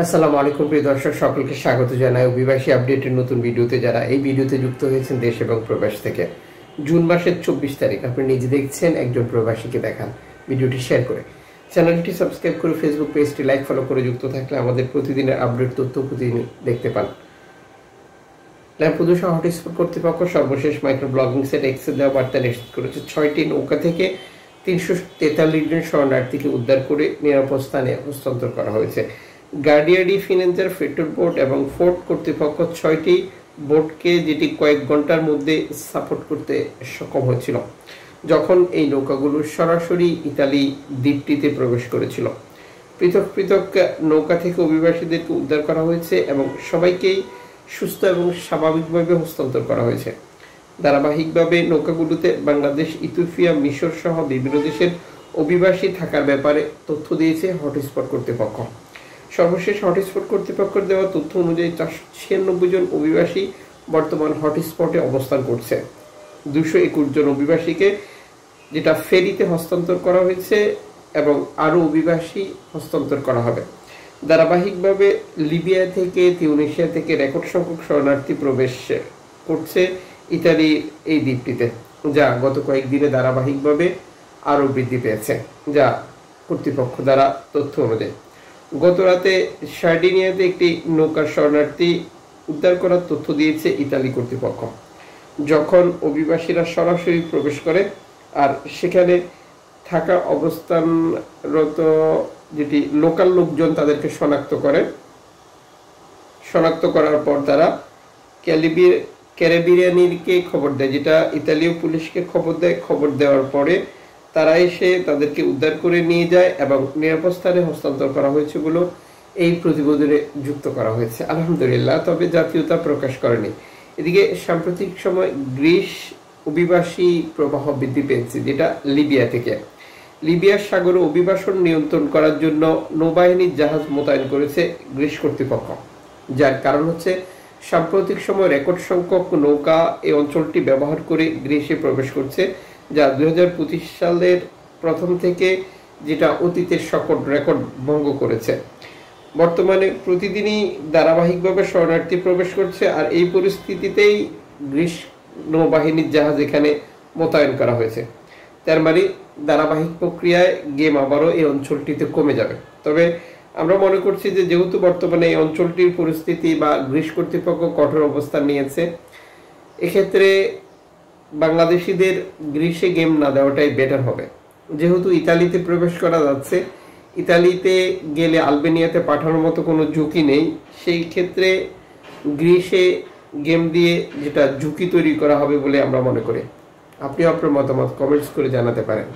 আসসালামু আলাইকুম প্রিয় দর্শক, সকলকে স্বাগত জানাই অভিবাসী আপডেটের নতুন ভিডিওতে। যারা এই ভিডিওতে যুক্ত হয়েছেন দেশ এবং প্রবাস থেকে, জুন মাসের 24 তারিখ আপনি নিজে দেখছেন, একজন প্রবাসীকে দেখান। ভিডিওটি শেয়ার করে চ্যানেলটি সাবস্ক্রাইব করে ফেসবুক পেজটি লাইক ফলো করে যুক্ত থাকলে আমাদের প্রতিদিনের আপডেট তথ্য প্রতিদিন দেখতে পান। ল্যাম্পুদুসা হটস্পট কর্তৃপক্ষ সর্বশেষ মাইক্রো ব্লগিং সেট এক্সেল দেওয়া বার্তা নিশ্চিত করেছে। 6টি নৌকা থেকে 343 জন শরণার্থীকে উদ্ধার করে নিরাপদ স্থানে হস্তান্তর করা হয়েছে। গার্ডিয়াডি ফিনান্সের ফেটর বোট এবং ফোর্ট কর্তৃপক্ষ 6টি বোটকে, যেটি কয়েক ঘন্টার মধ্যে সাপোর্ট করতে সক্ষম হয়েছিল যখন এই নৌকাগুলো সরাসরি ইতালি দ্বীপটিতে প্রবেশ করেছিল। পৃথক পৃথক নৌকা থেকে অভিবাসীদেরকে উদ্ধার করা হয়েছে এবং সবাইকেই সুস্থ এবং স্বাভাবিকভাবে হস্তান্তর করা হয়েছে। ধারাবাহিকভাবে নৌকাগুলোতে বাংলাদেশ, ইথিওপিয়া, মিশর সহ বিভিন্ন দেশের অভিবাসী থাকার ব্যাপারে তথ্য দিয়েছে হটস্পট কর্তৃপক্ষ। সর্বশেষ হটস্পট কর্তৃপক্ষের দেওয়া তথ্য অনুযায়ী 496 জন অভিবাসী বর্তমান হটস্পটে অবস্থান করছে। 221 জন অভিবাসীকে যেটা ফেরিতে হস্তান্তর করা হয়েছে এবং আরও অভিবাসী হস্তান্তর করা হবে। ধারাবাহিকভাবে লিবিয়া থেকে, তিউনিসিয়া থেকে রেকর্ড সংখ্যক শরণার্থী প্রবেশ করছে ইতালির এই দ্বীপটিতে, যা গত কয়েকদিনে ধারাবাহিকভাবে আরও বৃদ্ধি পেয়েছে, যা কর্তৃপক্ষ দ্বারা তথ্য অনুযায়ী। গত রাতে সার্ডিনিয়াতে একটি নৌকার শরণার্থী উদ্ধার করার তথ্য দিয়েছে ইতালি কর্তৃপক্ষ। যখন অভিবাসীরা সরাসরি প্রবেশ করে আর সেখানে থাকা অবস্থানরত যেটি লোকাল লোকজন তাদেরকে শনাক্ত করার পর তারা ক্যারিবিয়ানিকে খবর দেয়, যেটা ইতালীয় পুলিশকে খবর দেয়। খবর দেওয়ার পরে তারা এসে তাদেরকে উদ্ধার করে নিয়ে যায় এবং নিরাপদ স্থানে হস্তান্তর করা হয়েছে বলে এই প্রতিবেদনে যুক্ত করা হয়েছে। আলহামদুলিল্লাহ। তবে জাতীয়তা প্রকাশ করেনি। এদিকে সাম্প্রতিক সময় গ্রিস অভিবাসী প্রবাহ বৃদ্ধি পেয়েছে, যেটা লিবিয়া থেকে। লিবিয়ার সাগরে অভিবাসন নিয়ন্ত্রণ করার জন্য নৌবাহিনীর জাহাজ মোতায়েন করেছে গ্রিস কর্তৃপক্ষ, যার কারণ হচ্ছে সাম্প্রতিক সময় রেকর্ড সংখ্যক নৌকা এই অঞ্চলটি ব্যবহার করে গ্রিসে প্রবেশ করছে, যা 2025 সালের প্রথম থেকে যেটা অতীতের সকল রেকর্ড ভঙ্গ করেছে। বর্তমানে প্রতিদিনই ধারাবাহিকভাবে শরণার্থী প্রবেশ করছে, আর এই পরিস্থিতিতেই গ্রিস নৌবাহিনীর জাহাজ এখানে মোতায়েন করা হয়েছে। তার মানে ধারাবাহিক প্রক্রিয়ায় গেম আবারও এই অঞ্চলটিতে কমে যাবে। তবে আমরা মনে করছি যে যেহেতু বর্তমানে এই অঞ্চলটির পরিস্থিতি বা গ্রিস কর্তৃপক্ষ কঠোর অবস্থান নিয়েছে, এক্ষেত্রে বাংলাদেশিদের গ্রিসে গেম না দেওয়াটাই বেটার হবে। যেহেতু ইতালিতে প্রবেশ করা যাচ্ছে, ইতালিতে গেলে আলবেনিয়াতে পাঠানোর মতো কোনো ঝুঁকি নেই, সেই ক্ষেত্রে গ্রিসে গেম দিয়ে যেটা ঝুঁকি তৈরি করা হবে বলে আমরা মনে করি। আপনি আপনার মতামত কমেন্টস করে জানাতে পারেন।